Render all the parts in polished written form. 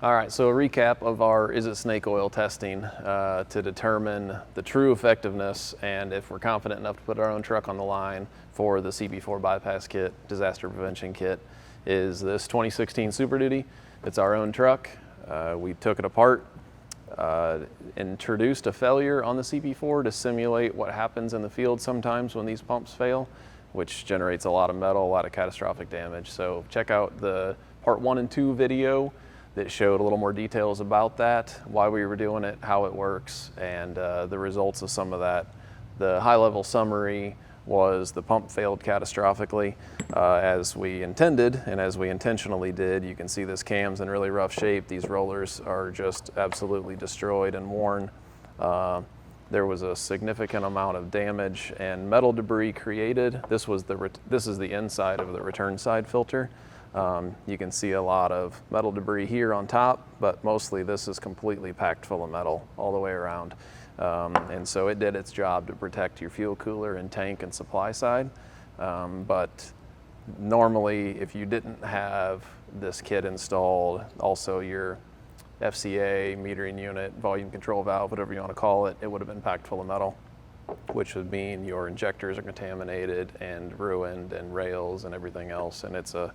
All right, so a recap of our Is It Snake Oil testing to determine the true effectiveness and if we're confident enough to put our own truck on the line for the CB4 bypass kit, disaster prevention kit, is this 2016 Super Duty. It's our own truck. We took it apart, introduced a failure on the CB4 to simulate what happens in the field sometimes when these pumps fail, which generates a lot of metal, a lot of catastrophic damage. So check out the part 1 and 2 video that showed a little more details about that, why we were doing it, how it works, and the results of some of that. The high-level summary was the pump failed catastrophically as we intended and as we intentionally did. You can see this cam's in really rough shape. These rollers are just absolutely destroyed and worn. There was a significant amount of damage and metal debris created. This is the inside of the return side filter. You can see a lot of metal debris here on top, but mostly this is completely packed full of metal all the way around. And so it did its job to protect your fuel cooler and tank and supply side. But normally, if you didn't have this kit installed, also your FCA, metering unit, volume control valve, whatever you want to call it, it would have been packed full of metal, which would mean your injectors are contaminated and ruined and rails and everything else. And it's a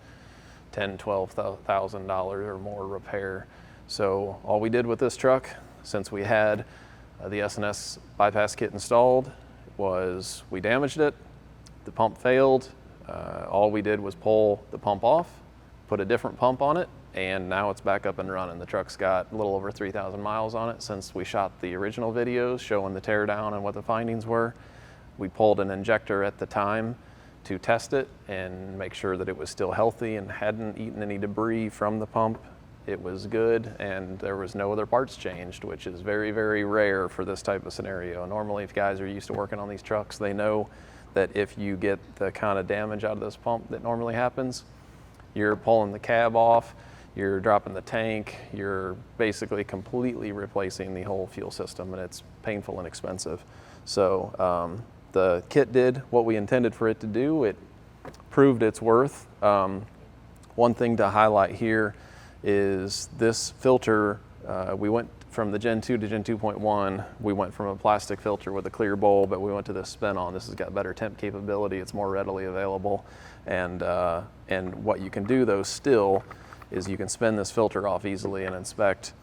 $10,000–$12,000 or more repair. So all we did with this truck, since we had the S&S bypass kit installed, was we damaged it, the pump failed, all we did was pull the pump off, put a different pump on it, and now it's back up and running. The truck's got a little over 3,000 miles on it since we shot the original videos showing the teardown and what the findings were. We pulled an injector at the time to test it and make sure that it was still healthy and hadn't eaten any debris from the pump. It was good, and there was no other parts changed, which is very, very rare for this type of scenario. Normally, if guys are used to working on these trucks, they know that if you get the kind of damage out of this pump that normally happens, you're pulling the cab off, you're dropping the tank, you're basically completely replacing the whole fuel system, and it's painful and expensive. So the kit did what we intended for it to do. It proved its worth. One thing to highlight here is this filter. We went from the Gen 2 to Gen 2.1. We went from a plastic filter with a clear bowl, but we went to this spin-on. This has got better temp capability. It's more readily available. And what you can do though still is you can spin this filter off easily and inspect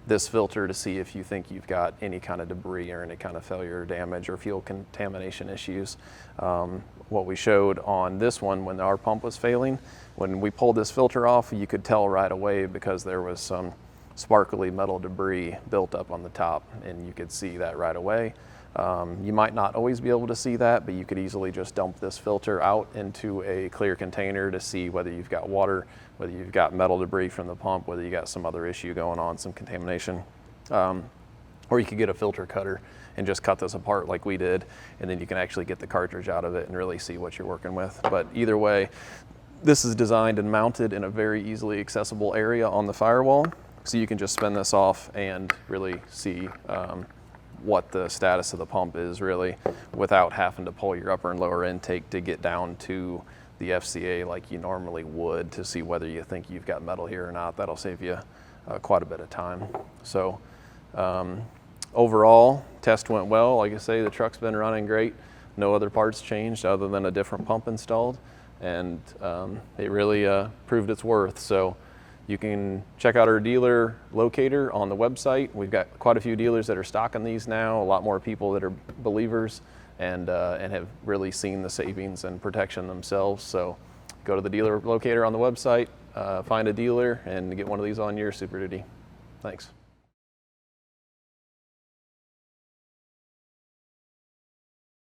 this filter to see if you think you've got any kind of debris or any kind of failure or damage or fuel contamination issues. What we showed on this one when our pump was failing, when we pulled this filter off, you could tell right away because there was some sparkly metal debris built up on the top, and you could see that right away. You might not always be able to see that, but you could easily just dump this filter out into a clear container to see whether you've got water, whether you've got metal debris from the pump, whether you got some other issue going on, some contamination. Or you could get a filter cutter and just cut this apart like we did, and then you can actually get the cartridge out of it and really see what you're working with. But either way, this is designed and mounted in a very easily accessible area on the firewall, so you can just spin this off and really see what the status of the pump is really without having to pull your upper and lower intake to get down to the FCA like you normally would to see whether you think you've got metal here or not. That'll save you quite a bit of time. So overall, test went well. Like I say, the truck's been running great. No other parts changed other than a different pump installed, and it really proved its worth. So you can check out our dealer locator on the website. We've got quite a few dealers that are stocking these now, a lot more people that are believers and have really seen the savings and protection themselves. So go to the dealer locator on the website, find a dealer, and get one of these on your Super Duty. Thanks.